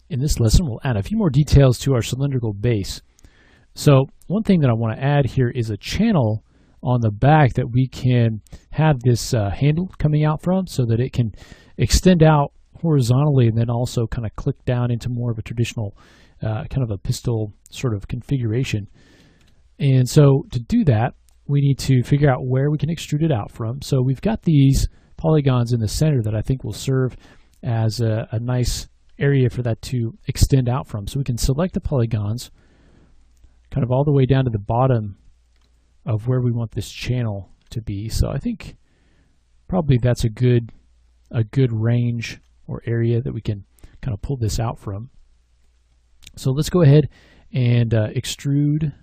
In this lesson, we'll add a few more details to our cylindrical base. So one thing that I want to add here is a channel on the back that we can have this handle coming out from, so that it can extend out horizontally and then also kind of click down into more of a traditional kind of a pistol sort of configuration. And so to do that, we need to figure out where we can extrude it out from. So we've got these polygons in the center that I think will serve as a nice area for that to extend out from. So we can select the polygons kind of all the way down to the bottom of where we want this channel to be. So I think probably that's a good range or area that we can kind of pull this out from. So let's go ahead and extrude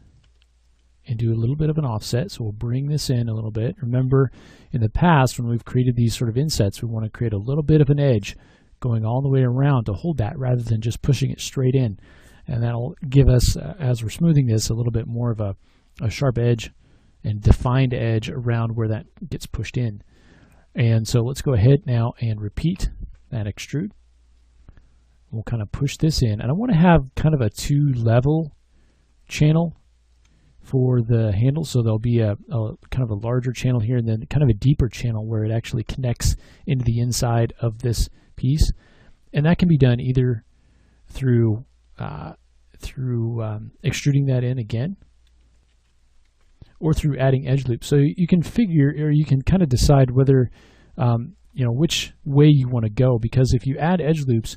and do a little bit of an offset. So we'll bring this in a little bit. Remember, in the past when we've created these sort of insets, we want to create a little bit of an edge going all the way around to hold that rather than just pushing it straight in. And that'll give us, as we're smoothing this, a little bit more of a sharp edge and defined edge around where that gets pushed in. And so let's go ahead now and repeat that extrude. We'll kind of push this in. And I want to have kind of a two-level channel for the handle. So there'll be a kind of a larger channel here and then kind of a deeper channel where it actually connects into the inside of this piece. And that can be done either through extruding that in again, or through adding edge loops. So you can figure, or you can kind of decide whether, you know, which way you want to go, because if you add edge loops,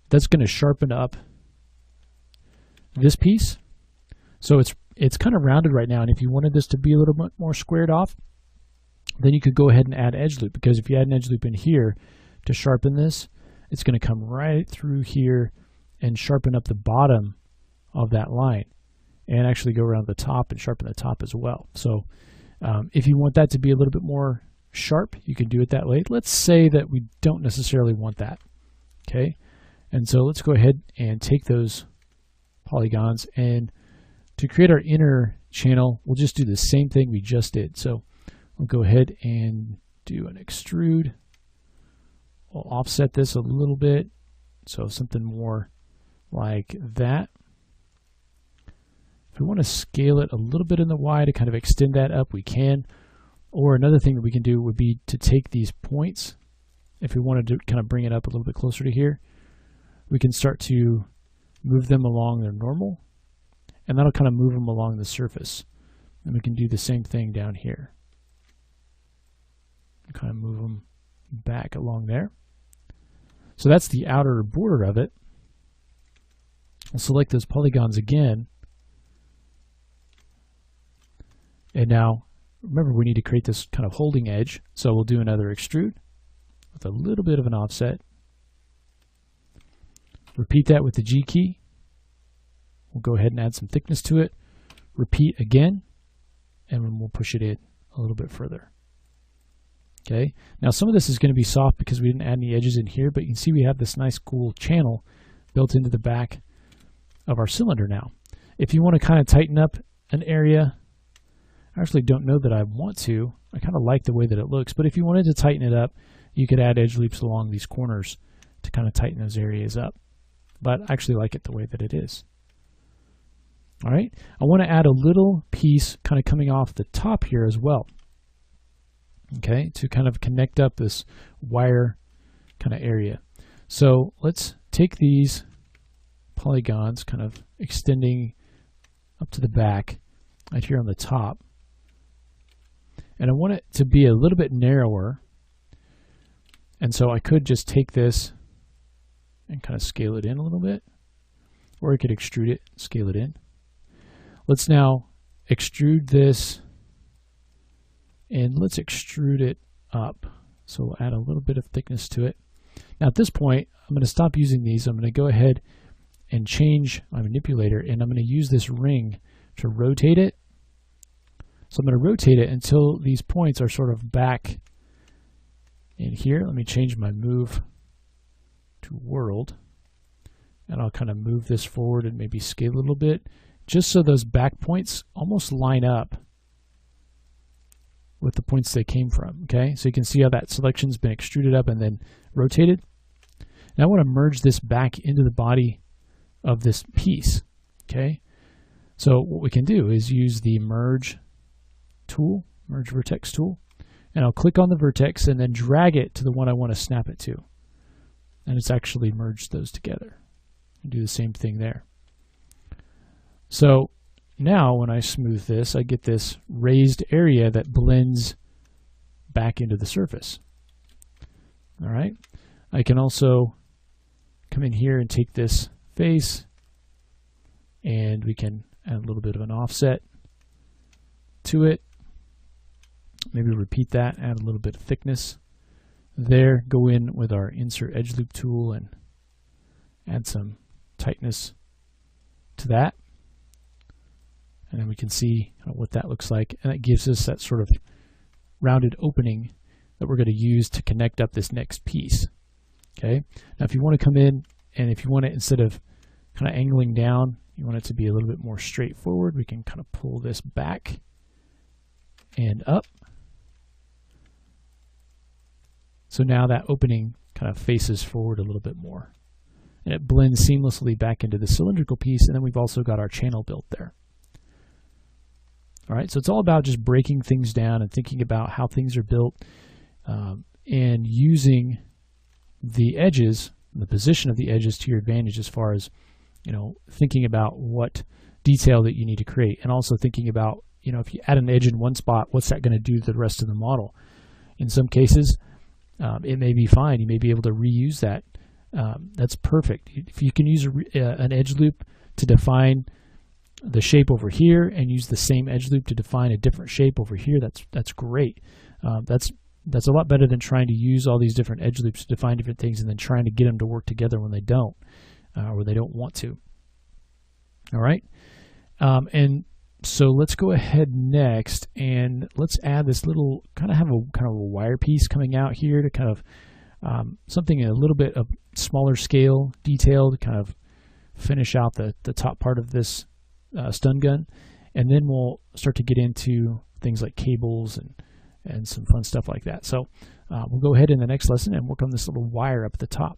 that's going to sharpen up this piece. So it's kind of rounded right now, and if you wanted this to be a little bit more squared off, then you could go ahead and add edge loop, because if you add an edge loop in here to sharpen this, it's going to come right through here and sharpen up the bottom of that line, and actually go around the top and sharpen the top as well. So if you want that to be a little bit more sharp, you can do it that way. Let's say that we don't necessarily want that. Okay, and so let's go ahead and take those polygons, and to create our inner channel, we'll just do the same thing we just did. So we'll go ahead and do an extrude. We'll offset this a little bit, so something more like that. If we want to scale it a little bit in the Y to kind of extend that up, we can. Or another thing that we can do would be to take these points. If we wanted to kind of bring it up a little bit closer to here, we can start to move them along their normal, and that'll kind of move them along the surface. And we can do the same thing down here. Kind of move them back along there. So that's the outer border of it. I'll select those polygons again. And now, remember, we need to create this kind of holding edge. So we'll do another extrude with a little bit of an offset. Repeat that with the G key. We'll go ahead and add some thickness to it. Repeat again, and then we'll push it in a little bit further. Okay, now some of this is going to be soft because we didn't add any edges in here, but you can see we have this nice cool channel built into the back of our cylinder now. If you want to kind of tighten up an area, I actually don't know that I want to. I kind of like the way that it looks, but if you wanted to tighten it up, you could add edge loops along these corners to kind of tighten those areas up. But I actually like it the way that it is. All right, I want to add a little piece kind of coming off the top here as well. Okay, to kind of connect up this wire kind of area. So let's take these polygons, kind of extending up to the back, right here on the top. And I want it to be a little bit narrower. And so I could just take this and kind of scale it in a little bit, or I could extrude it, scale it in. Let's now extrude this, and let's extrude it up. So we'll add a little bit of thickness to it. Now at this point, I'm going to stop using these. I'm going to go ahead and change my manipulator, and I'm going to use this ring to rotate it. So I'm going to rotate it until these points are sort of back in here. Let me change my move to world, and I'll kind of move this forward and maybe scale a little bit, just so those back points almost line up with the points they came from. Okay, so you can see how that selection's been extruded up and then rotated. Now I want to merge this back into the body of this piece. Okay, so what we can do is use the merge tool, merge vertex tool, and I'll click on the vertex and then drag it to the one I want to snap it to. And it's actually merged those together. And do the same thing there. So now when I smooth this, I get this raised area that blends back into the surface. All right. I can also come in here and take this face, and we can add a little bit of an offset to it. Maybe repeat that, add a little bit of thickness there. Go in with our insert edge loop tool and add some tightness to that. And then we can see what that looks like. And that gives us that sort of rounded opening that we're going to use to connect up this next piece. Okay. Now if you want to come in and if you want it, instead of kind of angling down, you want it to be a little bit more straightforward, we can kind of pull this back and up. So now that opening kind of faces forward a little bit more. And it blends seamlessly back into the cylindrical piece, and then we've also got our channel built there. All right, so it's all about just breaking things down and thinking about how things are built, and using the edges, the position of the edges to your advantage as far as, thinking about what detail that you need to create, and also thinking about, if you add an edge in one spot, what's that going to do to the rest of the model? In some cases, it may be fine. You may be able to reuse that. That's perfect. If you can use an edge loop to define the shape over here and use the same edge loop to define a different shape over here, that's great. That's a lot better than trying to use all these different edge loops to define different things and then trying to get them to work together when they don't, or they don't want to. All right, and so let's go ahead next and let's add this little kind of a wire piece coming out here to kind of something a little bit of smaller scale detail to kind of finish out the top part of this stun gun, and then we'll start to get into things like cables and some fun stuff like that. So we'll go ahead in the next lesson and work on this little wire up at the top.